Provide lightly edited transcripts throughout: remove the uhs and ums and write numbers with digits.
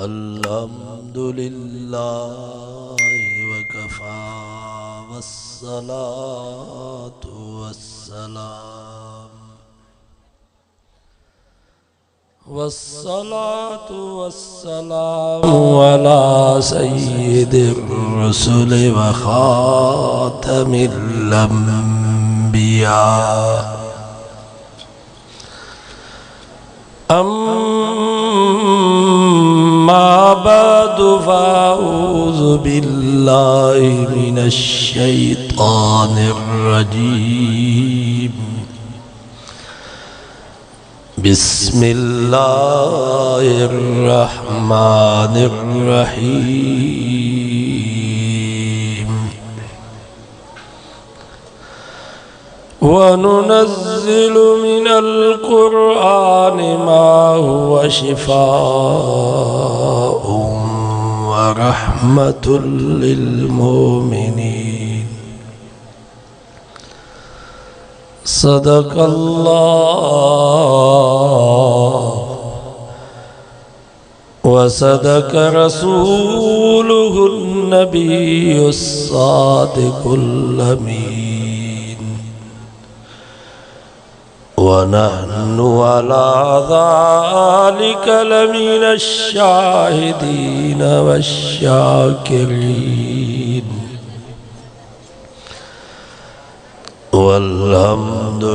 अल्हम्दुलिल्लाह वकफ़ा वस्सलातु वस्सलाम अला सय्यिदिर रुसुल व खातमिल अंबिया अम्मा बअदु फ़अऊज़ु बिल्लाहि मिनश शैतानिर रजीम बिस्मिल्लाहिर रहमानिर रहीम वनुनज़्ज़िलु मिनल क़ुरआनि मा हुवा शिफ़ाउन व रहमतुल लिल मुमिनीन सदक़ल्लाह व सदक़ रसूलुहुन नबियुस सादिक़ुल अमीन व नहनु अला ज़ालिका लमिनश शाहिदीन वश्शाकिरीन वल्हम्दुलिल्लाहि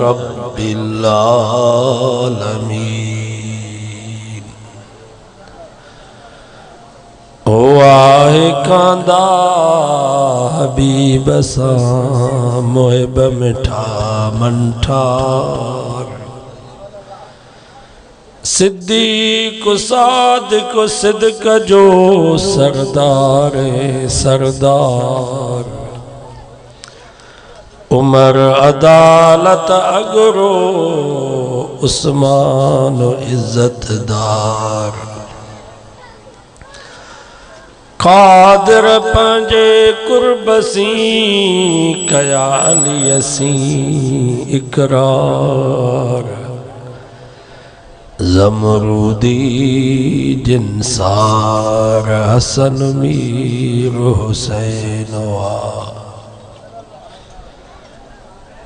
रब्बिल आलमीन। वाहे कांदा हबीब सां मोहब मिठा मंठार सिद्दीक़ सादिक़ सिद्क़ जो सरदार सरदार उमर अदालत अगरो उस्मान इज्जतदार कादिर पंजे कुर्बसी कयालियसी इकरार ज़मरूदी जिनसार हसन मीर हुसैन वा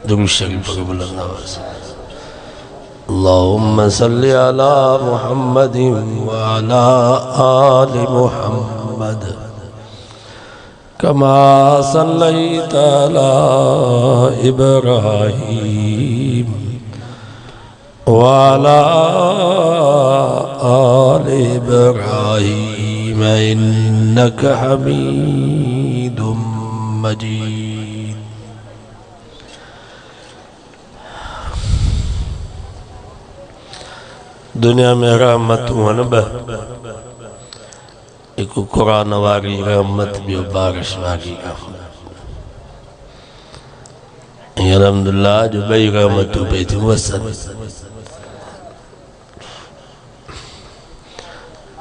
दुरूद शरीफ पढ़ो बुलंद आवाज़ से। अल्लाहुम्मा सल्लि अला मुहम्मदिन व अला आलि मुहम्मद कमा सल्लैता अला इब्राहीम व अला आलि इब्राहीम इन्नका हमीदुम मजीद। दुनिया में रहमत हुअन ब एक कुरान वारी रहमत बियो बारिश वारी रहमत अल्हम्दुलिल्लाह जो बई रहमतूं पई थियूं वसन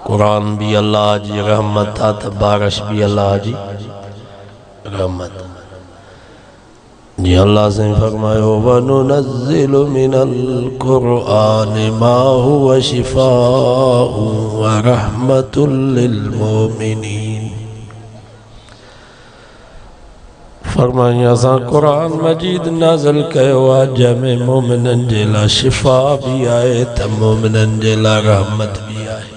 कुरान भी अल्लाह जी रहमत आ त बारिश भी अल्लाह जी रहमत जी। अल्लाह से फरमायो वनुनज़्ज़िलु मिनल क़ुरआनि मा हुवा शिफ़ाउन व रहमतुल लिल मुमिनीन। फरमाया असां कुरान मजीद नाज़िल कयो आहे जंहिंमें मोमिननि जे लाइ शिफ़ा भी आहे त मोमिननि जे लाइ रहमत भी आहे।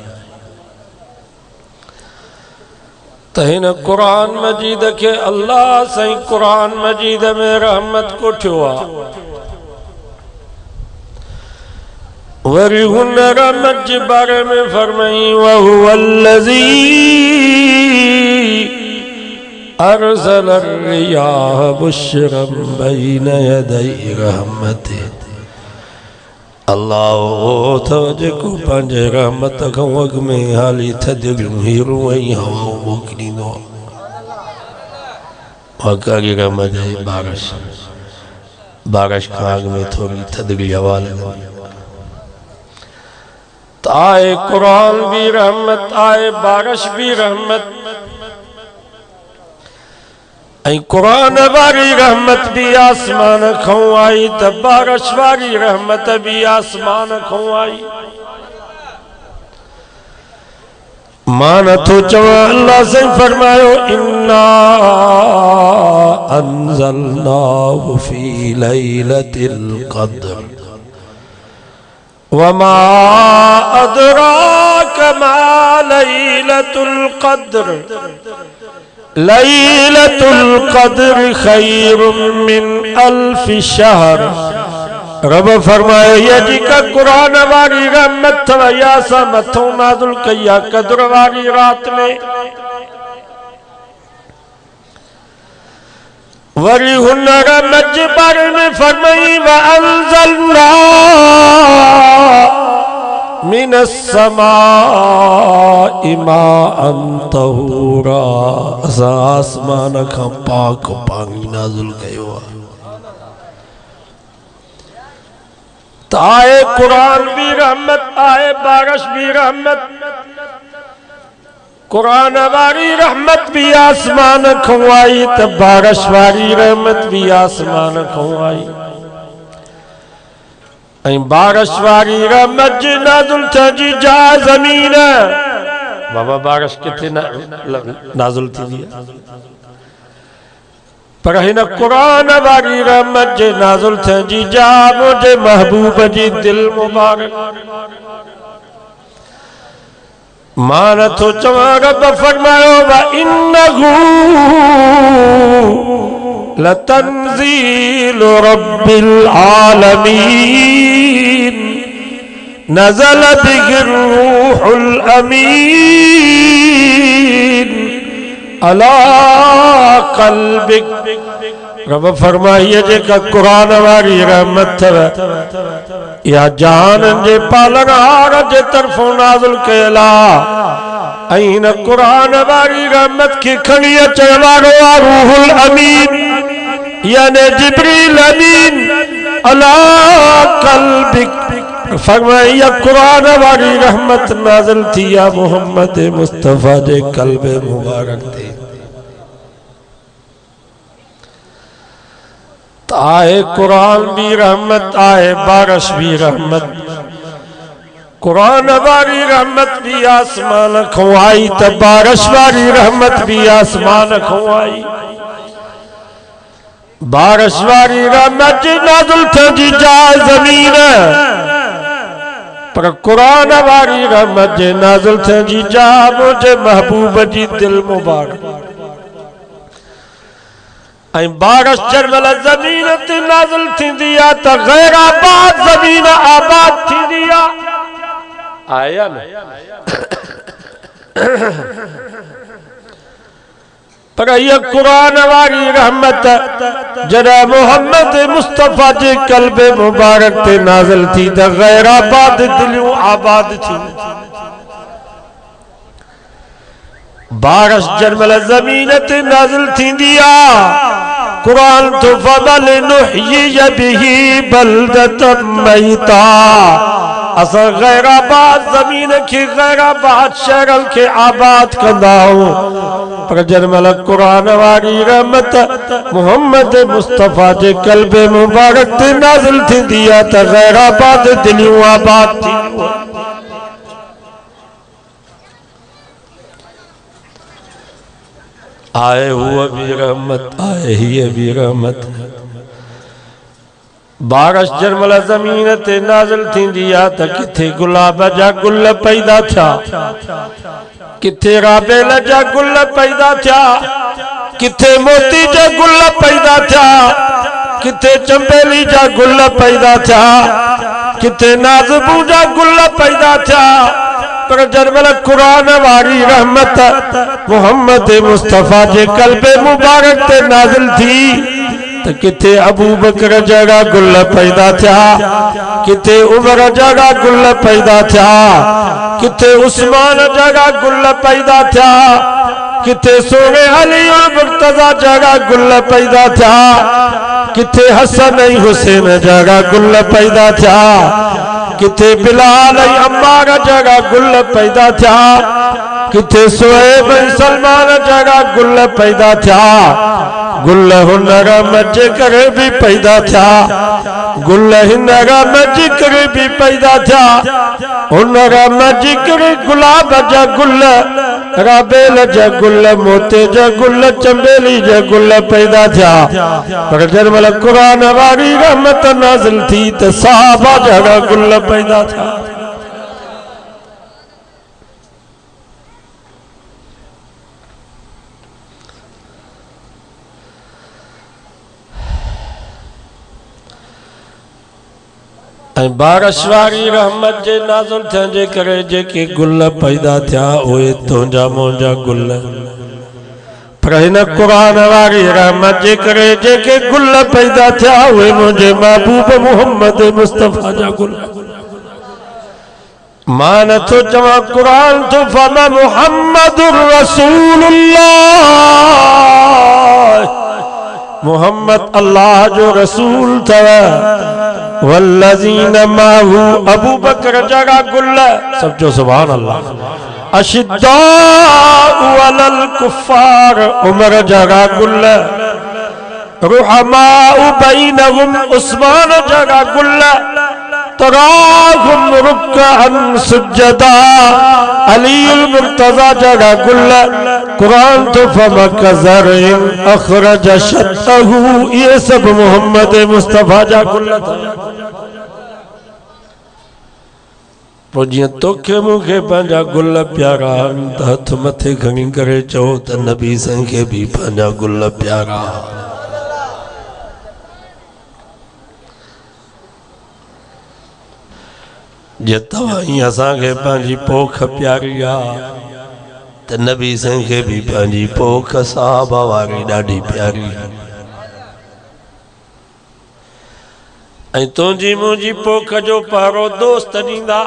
हिन कुरान मजीद के अल्लाह सही कुरान मजीद में रहमत कोठियो आहे। वरी हुन रहमत जे बारे में फरमाई वहुवल्लज़ी अरसल अर्रियाह बुश्रम बैन यदै रहमतिह। अल्लाह तो जेको पंहिंजे रहमत खां अॻ में हाली थधिड़ियूं हीरूं ऐं हवाऊं मोकिलींदो वाक़ई रहमत जी बारिश बारिश खां अॻ में थोरी थधिड़ी हवा लॻंदी त आहे। कुरान भी रहमत आहे बारिश भी रहमत ऐं कुरान वारी रहमत भी आसमान खां आई त बारिश वारी रहमत भी आसमान खां आई। माना तो चवा अल्लाह से फरमायो इन्ना अंज़लनाहु फी लैलतिल क़द्र वमा अदराक मा लैलतुल क़द्र लैलतुल क़द्र खैरुम मिन अल्फि शहर। रब फरमाए ये जी का कुरान वारी रहमत थवया सा मथो नाज़िल कया कद्र वारी रात में वरी हुन रहमत जे बारे में फरमाई व अंज़लना मिनस समाई माअन तहूरा असां आसमान खां पाक पानी नाज़िल कयो आहे। तो आए कुरान भी रहमत आए बारिश भी रहमत। कुरान वारी रहमत भी आसमान खुआई तो बारिश वारी रहमत भी आसमान खुआई। बारिश वारी रहमत जी नाज़िल थी जा ज़मीन बाबा बारिश किथे नाज़िल थी पर हिन कुरान वारी रहमत जे नाज़िल थी जा मुझे महबूब जी दिल मुबारक। मान तो चवा रब फरमायो व इन्नहु लतंज़ीलु रब्बिल आलमीन नज़ल बिहिर रूहुल अमीन अला क़ल्बिक। रब फरमाइए जेका कुरान वारी रहमत या जान जे पालनहार जे तरफों नाज़िल कयला ऐं कुरान वारी रहमत की खणी अचण वारो आहे रूहुल अमीन यानी जिब्रील अमीन अला क़ल्बिक। फरमाया कुरान वारी रहमत नाज़िल थी या मोहम्मद मुस्तफा जे क़ल्ब मुबारक ते। आए कुरान भी रहमत आए बारिश भी रहमत। कुरान वारी रहमत भी आसमान खुआई तो बारिश वारी रहमत भी आसमान खुआई। बारिश वारी रहमत नाज़िल थी जा ज़मीन पर कुरान वारी रहमत जे नाज़िल थी जा मुझे महबूब जी दिल मुबारक। बारिश जरमल ज़मीन ते नाज़िल थींदी आहे त गैर आबाद ज़मीन आबाद थींदी आहे न। पर यह कुरान वारी रहमत जॾहिं मोहम्मद मुस्तफा जे क़ल्ब मुबारक ते नाज़िल थी त गैर आबाद दिलियूं आबाद थी। बारिश जरमल ज़मीन ते नाज़िल थींदी आहे कुरान तो फबल नुहयी बिही बलदतम मैता। असां गैर आबाद ज़मीन के गैर आबाद शहरन के आबाद कंदा आहियूं पर जरमल कुरान वारी रहमत मोहम्मद मुस्तफा जे क़ल्ब मुबारक ते नाज़िल थींदी आहे त गैर आबाद दिलियूं आबाद थींदियूं। आए हुआ भी रहमत आए ही भी रहमत। बारिश जरमल ज़मीन ते नाज़िल थींदी आहे त किथे गुलाब जा गुल पैदा थिया किथे राबेल जा गुल पैदा थिया किथे मोती जा गुल पैदा थिया किथे चंबेली जा गुल पैदा थिया किथे नाज़बू जा गुल पैदा थिया पर जरमल कुरान वारी रहमत मोहम्मद मुस्तफा जे क़ल्ब मुबारक ते नाज़िल थी त किथे अबू बकर जड़ा गुल पैदा थिया किथे उमर जड़ा गुल पैदा थिया किथे उस्मान जड़ा गुल पैदा थिया किथे सोने अली मुर्तज़ा जड़ा गुल पैदा थिया किथे हसन हुसैन जड़ा गुल पैदा थिया किथे बिलाल अम्मार जड़ा गुल पैदा थिया किथे सुहैब सलमान जड़ा गुल पैदा थिया गुल हुनर मज करे भी पैदा था गुल हिनर मज करे भी पैदा था हुनर मज करे गुलाब जा गुल राबेल जा गुल मोते जा गुल चंबेली जा गुल पैदा था पर जब मल कुरान वारी रहमत नाज़िल थी त सहाबा जा गुल पैदा था बारिश वारी रहमत जे नाज़िल थियण जे करे जेके गुल पैदा थिया उहे तुंहिंजा मुंहिंजा गुल पर हिन कुरान वारी रहमत जे करे जेके गुल पैदा थिया उहे मुंहिंजे महबूब मुहम्मद मुस्तफ़ा जा गुल मां नथो चवां कुरान तो फमा मुहम्मदुर रसूलुल्लाह मुहम्मद अल्लाह जो रसूल था वल्लज़ीन माहू अबू बकर जगा गुल सब जो सुभान अल्लाह अशिद्दाउ अलल कुफ्फार उमर जगा गुल रुहमाउ बैनहुम उस्मान जगा गुल तराहुम रुक्अन सुज्जदा अलीउल मुर्तज़ा जगा गुल कुरान तो फमकज़रिन अखरज शत्तहू ये सब मोहम्मद मुस्तफ़ा जा गुल पो जीअं तोखे मूंखे पंहिंजा गुल प्यारा त हथ मथे खणी करे चओ त नबी साईं खे बि पंहिंजा गुल प्यारा जे तव्हां ईअं असांखे पंहिंजी पोख प्यारी आहे त नबी साईं खे बि पंहिंजी पोख सहाबा वारी ॾाढी प्यारी ऐं तुंहिंजी मुंहिंजी पोख जो पहिरो दोस्त ॾींदा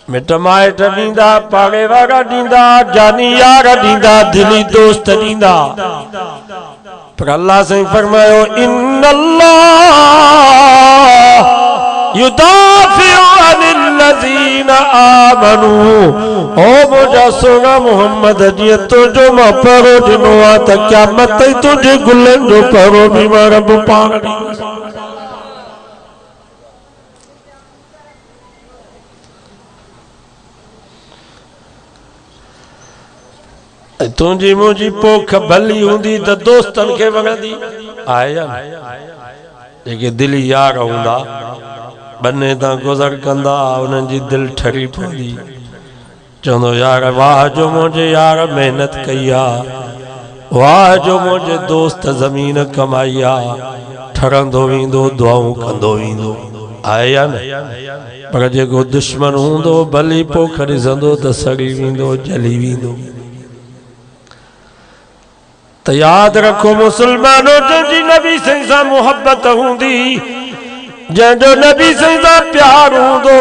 मिट माइट ॾींदा पाड़े वारा ॾींदा जानी यार ॾींदा दिली दोस्त ॾींदा पर अल्लाह साईं फरमायो इन्नल्लाह युदाफिउ अनिल्लज़ीना आमनू ओ मुझा सोना मोहम्मद जी तुझो मां पहिरो ॾिनो आहे त क़यामत ताईं तुंहिंजे गुलनि जो पहिरो बि मां रब पाण तुंहिंजी मुंहिंजी पोख भली हूंदी त दोस्तनि खे वणंदी आहे जेके दिली यार हूंदा बने तां गुज़र कंदा उन्हनि जी दिलि ठरी पवंदी चवंदो यार वाह जो मुंहिंजे यार महिनत कई आहे वाह जो मुंहिंजे दोस्त ज़मीन कमाई आहे ठरंदो वेंदो दुआऊं कंदो वेंदो आहे या न पर जेको दुश्मन हूंदो भली पोख ॾिसंदो त सड़ी वेंदो जली वेंदो तो याद रखो मुसलमानों जंहिंजी नबी साईं सां मुहब्बत हूंदी जंहिंजो नबी साईं सां प्यार हूंदो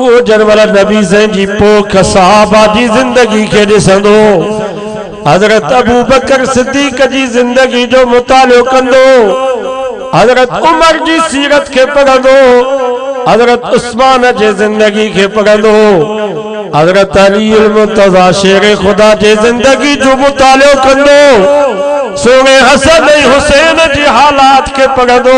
उहो जन वाला नबी साईं जी पोख सहाबा जी जिंदगी के ॾिसंदो हज़रत अबू बकर सिद्दीक़ जी जिंदगी जो मुतालो कंदो हज़रत उमर जी सीरत के पढ़ंदो हज़रत उस्मान जी जिंदगी के पढ़ंदो हज़रत अलीउल मुर्तज़ा शेर खुदा जी जिंदगी जो मुतालो कंदो सोने हसन ऐं हुसैन जी हालात के पढ़ंदो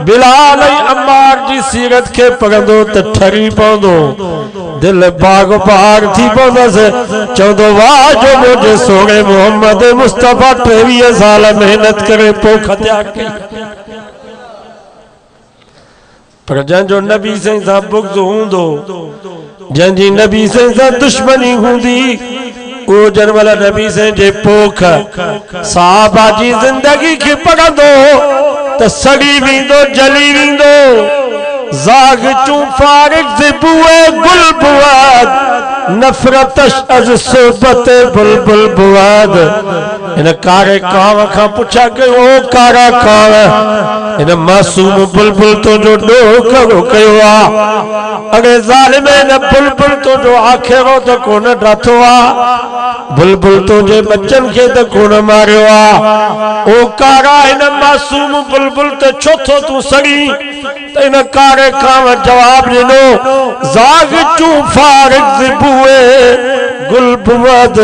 बिलाल ऐं अम्मार जी सीरत के पढ़ंदो त ठरी पवंदो दिल बाग बहार थी पवंदसि चवंदो वाह जो मुंहिंजे सोने मोहम्मद मुस्तफ़ा 23 साल मेहनत करे पोख त्याग कई पर जंहिंजो नबी साईं सां बुग़्ज़ हूंदो जंहिंजी नबी साईं सां दुश्मनी हूंदी उहो जन वाला नबी साईं जे पोख सहाबा जी जिंदगी खे पढ़ंदो त सड़ी वेंदो जली वेंदो ज़ाग चूं फारिग से बुए गुल बुआद नफरतश अज सोबत बुलबुल बुआद इन कारे काव खां पुछा कयो ओ कारा काव इन मासूम बुलबुल तो जो ॾोह कयो आहे अरे ज़ालिम न बुलबुल तो जो आखेरो तो कोन ड्राथो आहे बुलबुल तो जे बच्चन के तो कोन मारियो आहे ओ कारा इन मासूम बुलबुल तो छो थो तू सड़ी त इन कारे काव जवाब ॾिनो ज़ाग चूं फारिग बुए गुल बुअद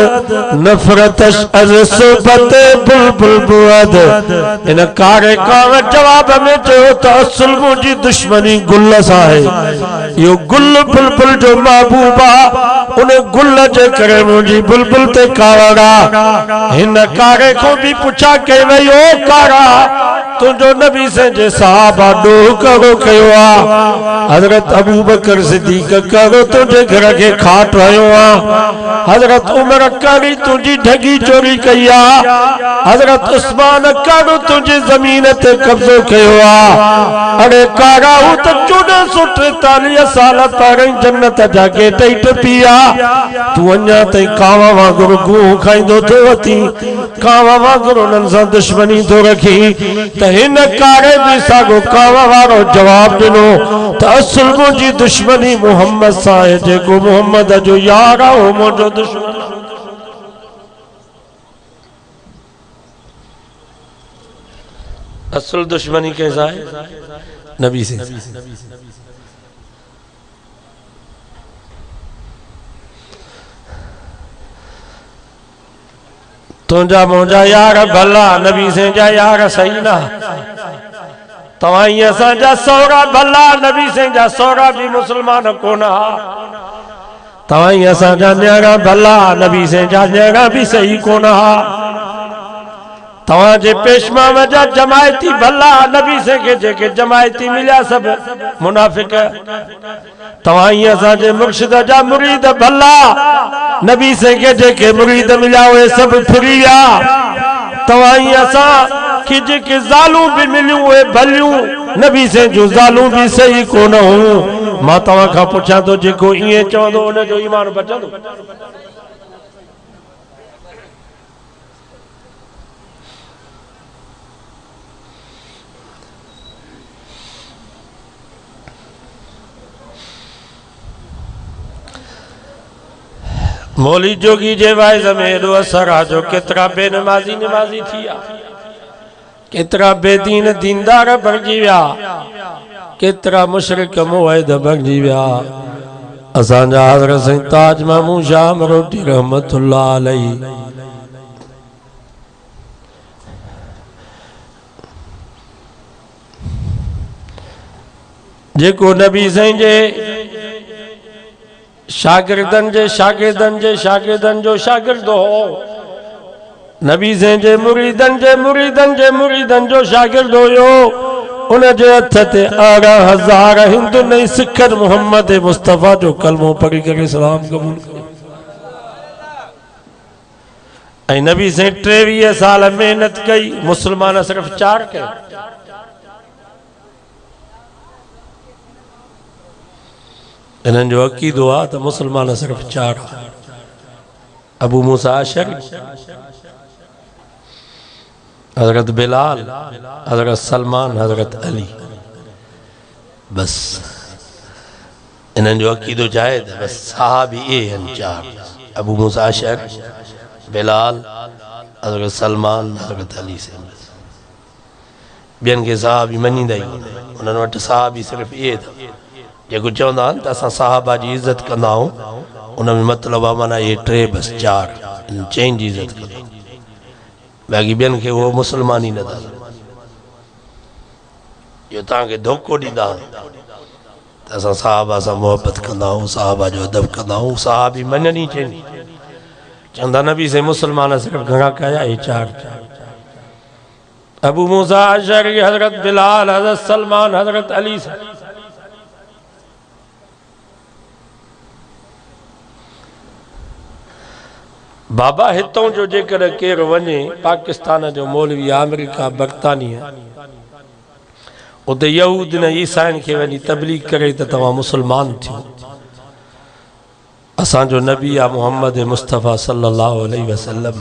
नफरतश अज सुबत बुलबुल बुअद। इन कारे काव जवाब में जो तो असुल मुझी दुश्मनी गुल सा है। यो गुल बुलबुल जो महबूबा उन गुल जे करे मुझी बुलबुल ते कावड़ा। इन कारे को भी पूछा के वे यो कारा तुझो नबी से जे साहबा डो करो कयो हजरत अबू बकर सिद्दीक करो तुझे घर के खाट रहो हजरत उमर करी तुझी ढगी चोरी कया हजरत उस्मान करो तुझे जमीन ते कब्जो कयो। अरे कारा हूं तो 1443 साल तारई जन्नत जा गेट पिया तू अञा ताईं कावा वांगुरु गूं खाईंदो थो वती कावा वांगुरु उन्हनि सां दुश्मनी थो रखी। इन कारे भी सागो कावा वारो जवाब दिनो तो असुल मुझी दुश्मनी मोहम्मद सा है जेको मोहम्मद जो यार हो मुझो दुश्मन। असल दुश्मनी कैसा है नबी से। तुझा मुझा यार भला नबी से जा यार सही ना तवाई असा सौरा भला नबी से जा सौरा भी मुसलमान कोन हा। तवाई असा न्यारा भला नबी से जा न्यारा भी सही कोन हा। तवाजे पेशमा वजा जमायती भला नबी से के जेके जमायती मिलिया सब मुनाफिक। तवाई असा जे मुर्शिद जा मुरीद भला नबी से के जेके मुरीद मिलिया वे सब फिरिया। तवाई असा कि जेके जालू भी मिलियूं वे भलियूं नबी से जो जालू भी सही कोन हूं। मां तवा का पूछा तो जेको इए चवंदो उन जो ईमान बचंदो। मौली जोगी जे वाइज में एडो असर आ जो केतरा बेनमाजी नमाजी थिया केतरा बेदीन दीनदार बणजी विया केतरा मुशरिक मुवहिद बणजी विया। असांजा हज़रत साईं ताज मामूद शाह मरोटी रहमतुल्लाह अलैहि जेको नबी साईं जे शागिर्दन जे शागिर्दन जे शागिर्दन जो शागिर्द हो नबी से जे मुरीदन जे मुरीदन जे मुरीदन जो शागिर्द हो उन जे हथ ते 11,000 हिंदू नहीं सिखन मोहम्मद मुस्तफा जो कलमो पढ़ी करे सलाम कबूल करे। ऐं नबी से 23 साल मेहनत कई मुसलमान सिर्फ 4 कई। इन्हनि जो अकीदो आहे त मुसलमान सिर्फ 4 अबू मूसा अशरी हजरत बिलाल हजरत सलमान हजरत अली बस। इन्हनि जो अकीदो चाहे त बस साहबी ए आहिनि 4 अबू मूसा अशरी बिलाल हजरत सलमान हजरत अली से ॿियनि खे साहबी मञींदा ई कोन। उन्हनि वटि साहबी सिर्फ ए अथव जेको चवंदा आहिनि त असां साहबा जी इज़त कंदा आहियूं उन में मतिलबु आहे माना ये 3 बस 4 चैन जी इज़त कंदा बाक़ी ॿियनि खे उहो मुसलमान ई नथा इहो तव्हांखे धोखो ॾींदा त असां साहबा सां मोहबत कंदा आहियूं साहबा जो अदब कंदा आहियूं साहबी मञनि ई चवनि चवंदा नबी से मुसलमान सिर्फ घणा कया ये 4 अबू मूसा अशरी हजरत बिलाल हजरत सलमान हजरत अली से बाबा हितों जो जेकर केर वने पाकिस्तान जो मौलवी अमेरिका बरतानिया उते यहूद ने ईसाइन के वनी तबलीग करे त तवा मुसलमान थियो। असा जो नबी आ मोहम्मद मुस्तफा सल्लल्लाहु अलैहि वसल्लम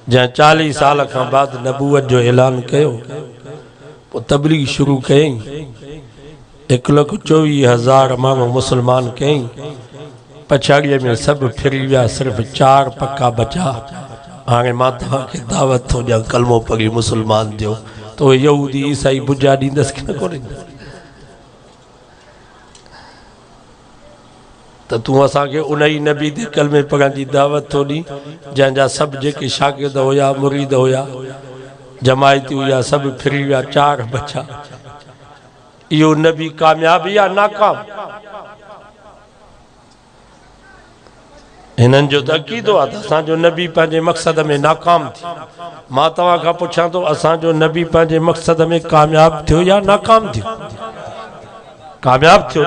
जै 40 साल का बाद नबूवत जो ऐलान कयो वो तबलीग शुरू कई 1,24,000 माण्हू मुसलमान कई पछाड़ीअ में सब फिरी विया सिर्फ 4 पक्का बचा। हाँ मां तव्हांखे दावत थो ॾियां कलमो पढ़ी मुसलमान थियो तो यहूदी ईसाई बुझा ॾींदसि की न कोन ॾींदसि। तो तू असा के उन ही नबी दे कलमे पढ़ण जी दावत थो दी जंहिंजा सब जेके शागिर्द होया मुरीद होया जमायती हुआ सब फिरी विया 4 बचा। यो नबी कामयाब या नाकाम? हिनन जो अकीदो आ असांजो नबी पंहिंजे मक़सद में नाकाम थी। मां तव्हां खां पुछां तो असांजो नबी पंहिंजे मक़सद में कामयाब थियो या नाकाम थियो? कामयाब थियो।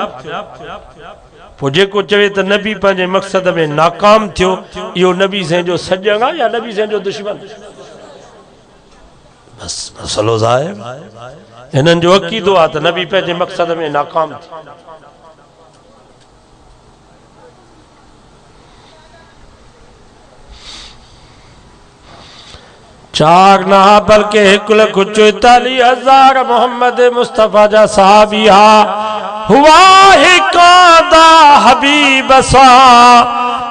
पोइ जेको चवे त नबी पंहिंजे मक़सद में नाकाम थियो, इहो नबी साईं जो सॼण आहे या नबी साईं जो दुश्मन? बस मसलो ज़ाहिर। हिननि जो अक़ीदो आहे त नबी पंहिंजे मक़सद में नाकाम थियो। चार ना बल्कि 1,44,000 मोहम्मद मुस्तफ़ा जा सहाबिया हुआ ही कादा हबीब सा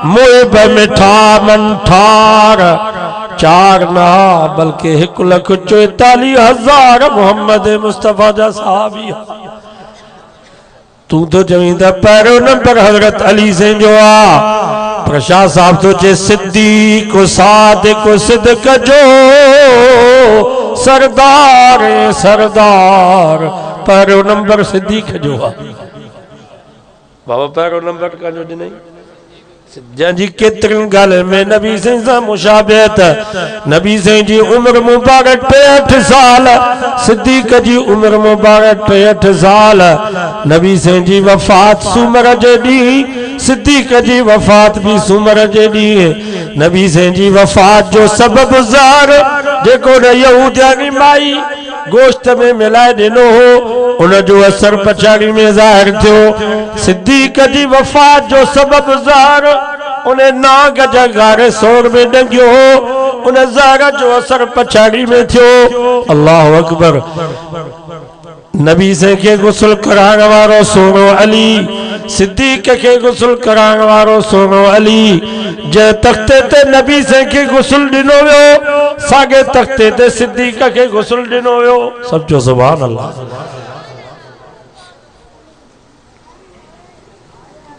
मुइब मिठा मंठार। 4 ना बल्कि 1,44,000 मोहम्मद मुस्तफ़ा जा सहाबिया। तू तो चवींदा पहिरियों नंबर हज़रत अली से जो आ। प्रशाद साहब तो चे सिद्दीक सादिक सिद्दक जो सरदार सरदार। पहिरियों नंबर सिद्दीक जो आ बाबा। पहिरियों नंबर का जो नहीं जंहिंजी केतिरियुनि ॻाल्हियुनि में नबी साईं सां मुशाबिहत। नबी साईं जी उम्र मुबारक 65 साल, सिद्दीक जी उम्र मुबारक 63 साल। नबी साईं जी वफ़ात सूमर जे ॾींहुं, सिद्दीक जी वफ़ात भी सूमर जे ॾींहुं। नबी साईं जी वफ़ात जो सबब ज़ार जेको न यहूदियानी माई गोश्त में मिलाए ॾिनो हो, उन जो असर पछाड़ी में ज़ाहिर थियो। सिद्दीक जी वफ़ात जो सबब ज़ार उन नाग जा गारे सोर में डंगियो हो, उन ज़ार जो असर पछाड़ी में थियो। अल्लाहु अकबर। नबी साईं के गुस्ल कराइण वारो सोनो अली, सिद्दीक के गुस्ल कराइण वारो सोनो अली। जंहिं तख्ते ते नबी साईं के गुस्ल ॾिनो वियो, साॻे तख्ते ते सिद्दीक के गुस्ल ॾिनो वियो। सब जो सुभान अल्लाह।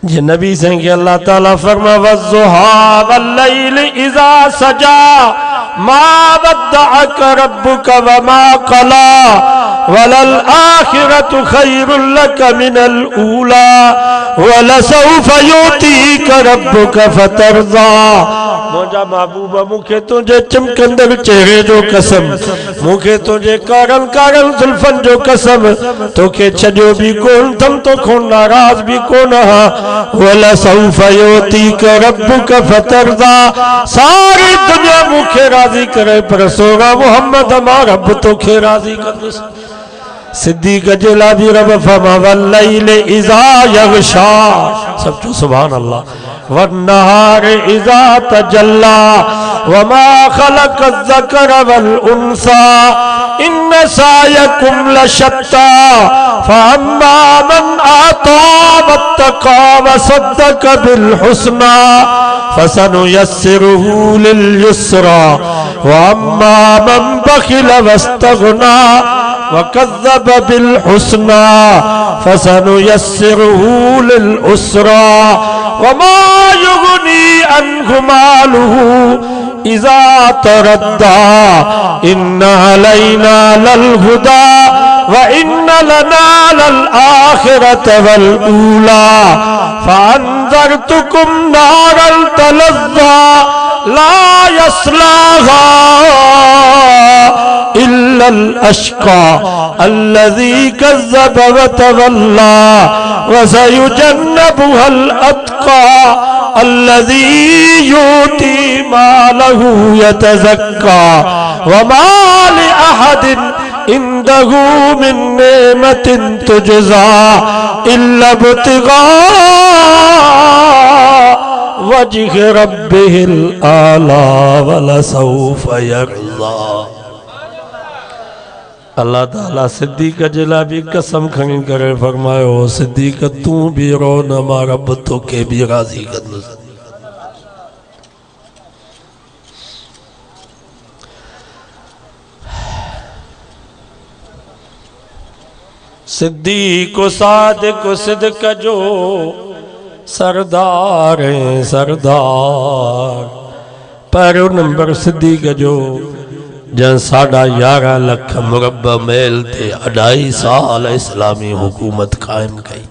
जे नबी साईं के अल्लाह ताला फरमा वज़्ज़ुहा वल्लैल इज़ा सजा मा वद्दअक रब्बुक वमा क़ला वलल आखिरतु खैरुल लक मिनल ऊला वलसौफ युतीक रब्बुक फतरज़ा। मुझा महबूबा मुखे तुझे चमकंदड़ चेहरे जो कसम, मुखे तुझे कारन कारन जुल्फन जो कसम, तोखे छॾियो भी कोन थम, तोखो नाराज भी कोन हा। वलसौफ युतीक रब्बुक फतरज़ा। सारी दुनिया मुखे राजी करे पर सोना मोहम्मद मां रब तोखे राजी कंदुसि। सिद्दीक जे लाइ भी रब फरमा वल्लैल इज़ा यग़शा। सब जो सुभान अल्लाह। वन्नहार इज़ा तजल्ला वमा खलक़ ज़कर वल उन्सा इन्न सायकुम लशत्ता फअम्मा मन आता वत्तक़ा वसद्दक़ बिल हुस्ना फसनुयस्सिरुहु लिल युस्रा वअम्मा मन बखिल वस्तग़ना वकज़्ज़ब बिल हुस्ना फसनुयस्सिरुहु लिल उसरा वमा युग़नी अन्हु मालुहु इज़ा तरद्दा इन्ना अलैना लल हुदा व इन्ना लना लल आखिरत वल ऊला फअन्ज़रतुकुम नारल तलज़्ज़ा ला यस्लाहा इल्लल अश्क़ा अल्लज़ी कज़्ज़ब व तवल्ला व सयुजन्नबुहल अत्क़ा अल्लज़ी यूती मालहु यतज़क्का व मा लि अहदिन इंदहु मिन नेमतिन तुजज़ा इल्ला इब्तिग़ा वजह रब्बिहिल आला वलसौफ यर्ज़ा। अल्लाह ताला सिद्दीक जे लाइ भी कसम खणी करे फरमायो, सिद्दीक तू भी रो न मां रब तोखे भी राज़ी कंदुसि। सिद्दीक सादिक सिद्दक जो सरदार हैं सरदार। पैरो नंबर सिद्दीक जो जन 11.5 लाख मुरब्बा मैल ते 2.5 साल इस्लामी हुकूमत कायम कई।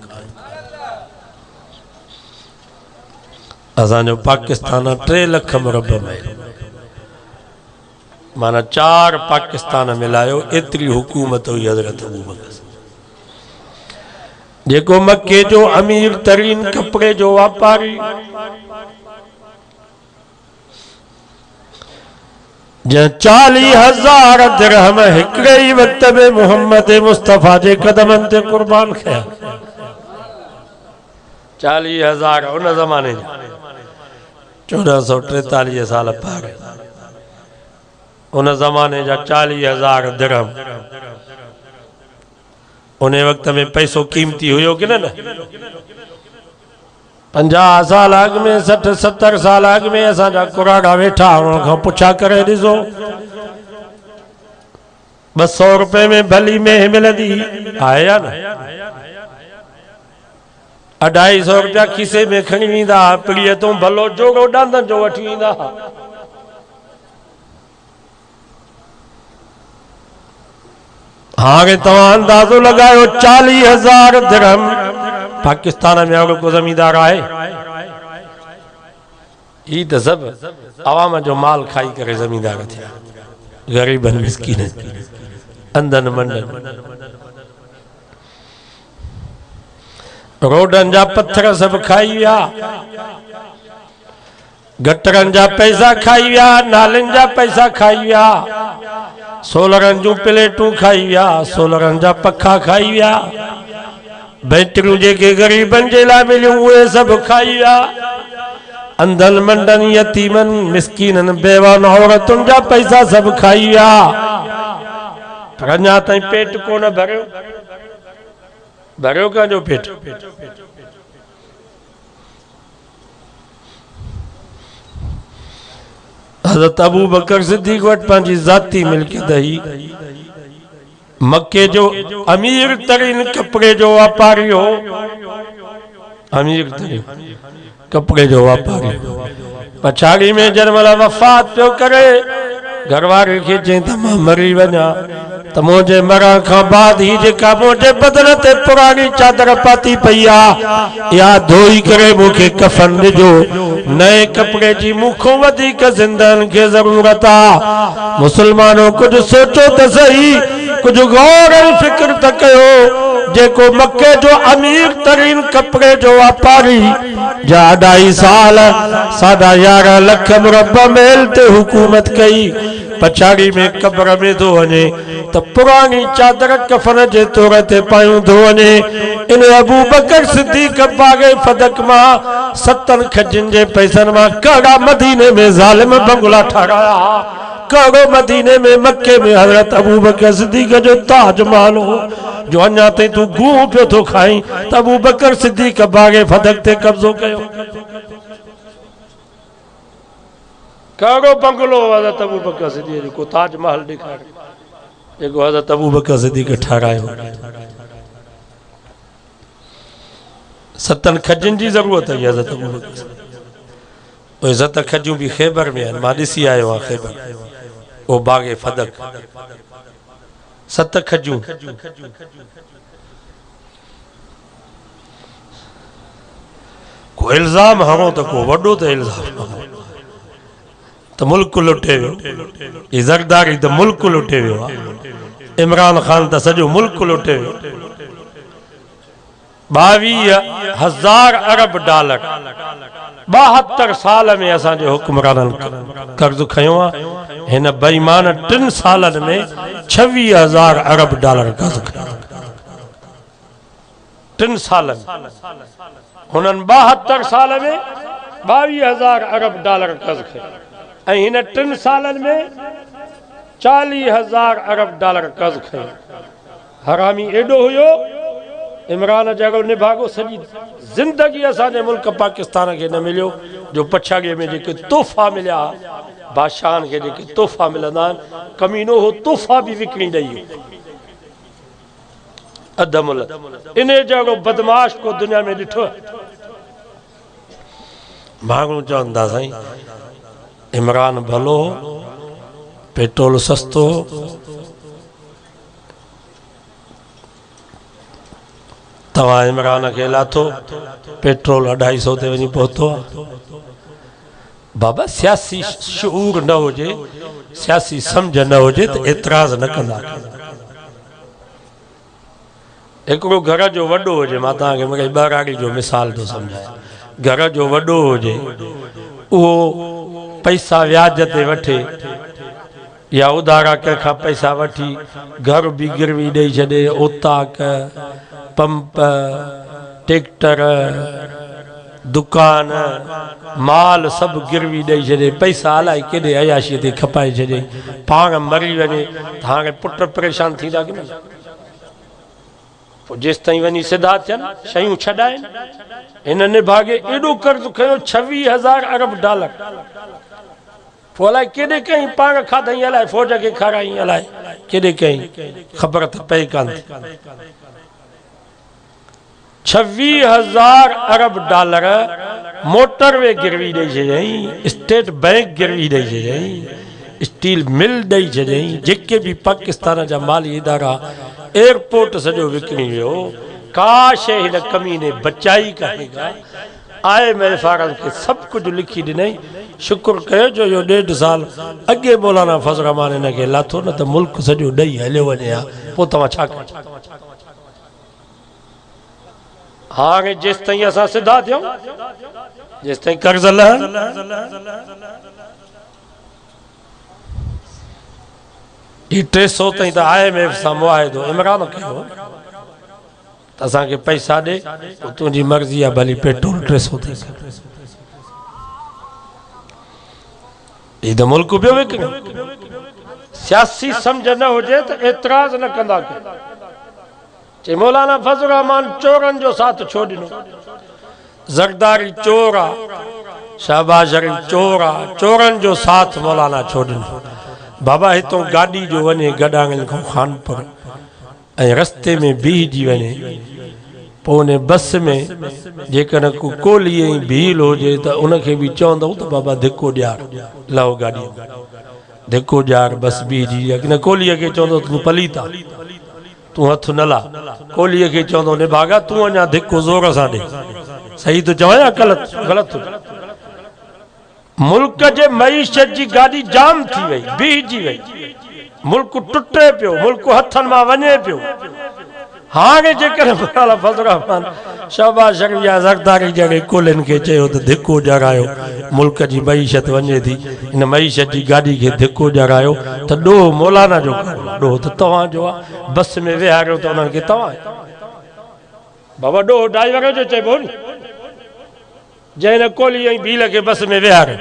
असांजो पाकिस्तान 3 लाख मुरब्बा मैल माना 4 पाकिस्तान मिलायो एतरी हुकूमत हुई हज़रत अबू बकर। जेको मक्के जो अमीर तरीन कपड़े जो वापारी जं 40,000 दिरहम हिकड़े ही वक्त में मोहम्मद मुस्तफा जे कदमन ते कुर्बान कया। 40,000 उन ज़माने 1443 साल पार उन ज़माने जा 40,000 दिरहम। उन वक्त में पैसो कीमती हुयो कि न 50 साल अग में 60-70 साल अग में असांजा कुराड़ा वेठा उन पुछा करे ॾिसो 200 रुपए में भली में मिलंदी आहे या न। 250 रुपया खीसे में खणी वेंदा पीड़ीअ तूं भलो जोड़ो डांदन जो वठी ईंदा। हाँ तव्हां अंदाज़ो लगायो 40,000 दिरहम पाकिस्तान में अगर को जमींदार है ये तो सब आवाम जो माल खाई करे जमींदार थे गरीबन मिस्किन अंदन मंडन। रोडन जा पत्थर सब खाई विया गटरन जा पैसा खाई विया नालन जा पैसा खाई विया सोलरन जूं प्लेटूं खाई विया सोलरन जा पखा खाई विया बैटरियूं जेके गरीबन जे लाइ मिलियूं उहे सभु खाई विया। अंधन मंडन यतीमन मिस्कीनन बेवान औरतुनि जा पैसा सभु खाई विया पर अञा ताईं पेट कोन भरियो। भरियो कंहिंजो पेट? हज़रत अबू बकर सिद्दीक़ वटि पंहिंजी ज़ाती मिल्कियत ही मक्के जो अमीर तरीन कपड़े जो वापारी हो। अमीर तरीन कपड़े जो वापारी पछाड़ी में जरमला वफ़ात पियो करे घरवारी खे चई त मां मरी वञा त मुंहिंजे मरण खां बाद ही जेका मुंहिंजे बदन ते पुरानी चादर पाती पई आहे या धोई करे मूंखे कफन ॾिजो। नए कपड़े जी मूंखों वधीक ज़िंदहनि खे ज़रूरत आहे। मुसलमानों कुछ सोचो त सही कुछ गौर फिक्र त कयो जेको मक्के जो अमीर तरीन कपड़े जो वापारी जा 2.5 साल 11.5 लाख मुरब्बा मैल ते हुकूमत कई पछाड़ी में कब्र में थो वञे त पुरानी चादर कफन जे तौर ते पायूं थो वञे। इन अबू बकर सिद्दीक़ बागे फदक मां 7 खजन जे पैसनि मां कड़ा मदीने में ज़ालिम बंगला ठाराया कड़ो मदीने में मक्के में हज़रत अबू बकर सिद्दीक़ जो ताजमहल हो जो अञा ताईं तू गूं पियो थो खाई त अबू बकर सिद्दीक़ बागे फदक ते कब्ज़ो कयो। कड़ो बंगलो हज़रत अबू बकर सिद्दीक़ जेको ताजमहल ॾेखारे जेको हज़रत अबू बकर सिद्दीक़ ठारायो। 7 खजन जी ज़रूरत है हज़रत अबू बकर। 7 खजूं भी खैबर में आहिनि मां ॾिसी आयो आहियां खैबर ओ बागे फदक 7 खजूं को इल्ज़ाम हणो त को वॾो त इल्ज़ाम त मुल्क लुटे वियो। ई ज़रदारी त मुल्क लुटे वियो आहे। इमरान खान त सॼो मुल्क लुटे वियो। 22,000 अरब डॉलर 72 साल में असांजे हुक्मराननि कर्ज़ खयो आहे। हिन बेईमान 3 सालनि में 26,000 अरब डॉलर कर्ज़ खयो। 3 सालनि हुननि 72 साल में 22,000 अरब डॉलर कर्ज़ खयो ऐं हिन 3 सालनि में 40,000 अरब डॉलर कर्ज़ खयो। हरामी एॾो हुयो इमरान जगो निभागो सॼी ज़िंदगी असांजे मुल्क पाकिस्तान खे न मिलियो जो पछाड़ीअ में जेके तोहफ़ा मिलिया बादशाहनि खे जेके तोहफ़ा मिलंदा आहिनि कमीनो हो तोहफ़ा बि विकिणी ॾेई अधु मुल्क इन जहिड़ो बदमाश को दुनिया में ॾिठो। माण्हू चवंदा साईं इमरान भलो पेट्रोल सस्तो तव्हां इमरान खे लाथो पेट्रोल 250 ते वञी पहुतो बाबा सियासी शऊर न हुजे सियासी समझ न हुजे तो एतराज़ न कंदा हिकिड़ो घर जो वॾो हुजे मां तव्हांखे मूंखे ॿाराड़ी जो मिसाल थो सम्झायां घर जो वॾो हुजे उहो पैसा व्याज ते वठे या उधारा कंहिंखां पैसा वठी घर भी गिरवी ॾेई छॾे ओताक पंप ट्रैक्टर दुकान माल सब गिरवी ॾेई छॾे पैसा अलाए केॾे अयाशी ते खपाए छॾे पाण मरी वञे त हाणे पुट परेशान थींदा की न जेसि ताईं वञी सिधा थियनि शयूं छॾाइनि हिन निभागे एॾो कर्ज़ खयो 26,000 अरब डॉलर पोइ अलाए केॾे कई पाण खाधई अलाए फौज खे खाराई अलाए केॾे कई ख़बर त पए कान 26,000 अरब डॉलर मोटरवे गिरवी ॾेई छॾियईं स्टेट बैंक गिरवी ॾेई छॾियईं स्टील मिल ॾेई छॾियईं जेके भी पाकिस्तान जा माली इदारा एयरपोर्ट सॼो विकिणी वियो का शइ हिन कमीने बचाई कान्हे आए मेरे फारन के सब कुछ लिखी ॾिनई शुक्र कयो जो यो 1.5 साल अॻे मौलाना फज़ल रहमान हिन खे लाथो न त मुल्क सॼो ॾेई हलियो वञे हा पोइ तव्हां छा कयो हाणे जेसि ताईं असां सिधा थियूं जेसि ताईं कर्ज़ लहनि ई 300 ताईं त IMF सां मुआहिदो इमरान कयो त असांखे पैसा ॾे तुंहिंजी मर्ज़ी आहे भली पेट्रोल 300 ताईं ई त मुल्क पियो विकिणे सियासी सम्झ न हुजे त एतराज़ न कंदा चे मौलाना फज़ल रहमान चोरन जो साथ छो ॾिनो ज़रदारी चोर आहे शहबाज शरीफ चोर आहे चोरन जो साथ मौलाना छो ॾिनो बाबा हितों गाड़ी जो वञे गॾांगल खां खानपुर ऐं रस्ते में बीहजी वञे पोइ उन बस में जेकॾहिं को कोली ऐं भील हुजे त उनखे बि चवंदो त बाबा धिको ॾियार लहो गाॾी धिको ॾियार बस बीहजी न कोलीअ खे चवंदो तूं पलीत आहे तूं हथ न ला कोलीअ खे चवंदो निभागा तूं अञा धिको ज़ोर सां ॾे सही तो चवां या ग़लति मुल्क जे मईशत जी गाड़ी जाम थी वई बीहजी वई मुल्क टुटे पियो मुल्क हथन मां वञे पियो हाणे जेकॾहिं मौलाना फज़ल रहमान शहबाज शरीफ या ज़रदारी जहिड़े कोलिन खे चयो त धिको ॾियारायो मुल्क जी मईशत वञे थी इन मईशत जी गाड़ी खे धिको ॾियारायो त ॾोह मौलाना जो ॾोह त तव्हांजो आहे बस में वेहारियो त उन्हनि खे तव्हां बाबा ॾोह ड्राइवर जो चइबो नी जंहिं कोली ऐं भील खे बस में वेहारियो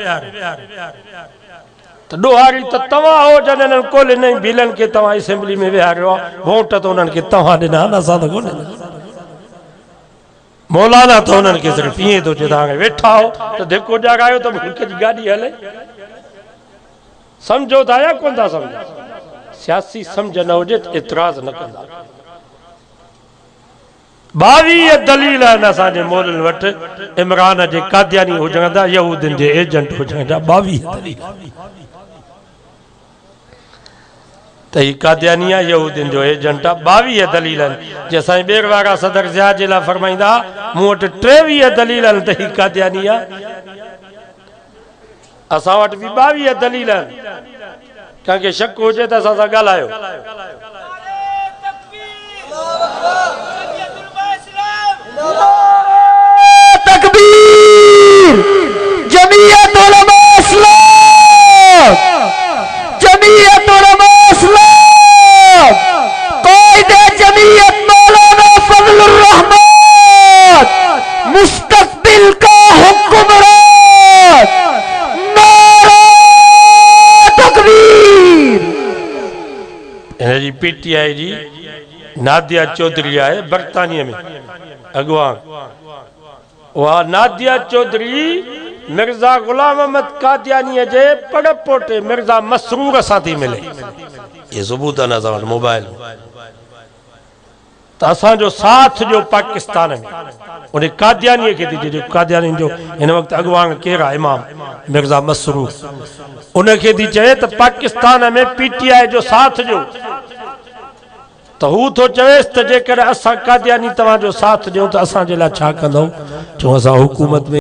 त ॾोहारी त तव्हां हो जॾहिं कोलिन ऐं भीलनि खे तव्हां असेंबली में वेहारियो आहे वोट त उन्हनि खे तव्हां ॾिना न असां त कोन मौलाना त उन्हनि खे सिर्फ़ु ईअं थो चए तव्हां वेठा हो त धिको ॾियारायो त मुल्क जी गाॾी हले सम्झो था या कोन था सम्झो सियासी सम्झ न हुजे त एतराज़ न कंदा 22 दलील आहिनि असांजे मोलनि वटि इमरान जे कादियानी हुजण जा यहूदियुनि जे एजेंट हुजण जा 22 दलील त ही कादियानी आहे यहूदियुनि जो एजेंट आहे 22 दलील आहिनि जे असांजे ॿेर वारा सदर ज़िया जे लाइ फरमाईंदा मूं वटि 23 दलील आहिनि त ही कादियानी आहे असां वटि बि 22 दलील आहिनि कंहिंखे शक हुजे त असां सां ॻाल्हायो तकबीर जमीयत उलमा इस्लाम जमीयत उलमा इस्लाम कायदे जमीयत मौलाना फजलुर रहमान मुस्तकबिल का हुक्मरान नारा तकबीर इन जी पीटीआई जी नादिया चौधरी है बरतानिया में अगवान वह नादिया चौधरी मिर्जा गुलाम अहमद कादियानी जे पड़पोटे मिर्जा मसरूर साथी मिले ये सबूत है ना मोबाइल तो असांजो साथ जो पाकिस्तान में उन कादियानी के थी, जो कादियानी जो इन वक्त अगवान केरा इमाम मिर्जा मसरूर उनके थी चए तो पाकिस्तान में पीटीआई जो साथ जो तो हू तो चवेस तो जेकर असां कादियानी तव्हांजो साथ ॾियूं तो असां जे लाइ छा कंदो, चऊं असां हुकूमत में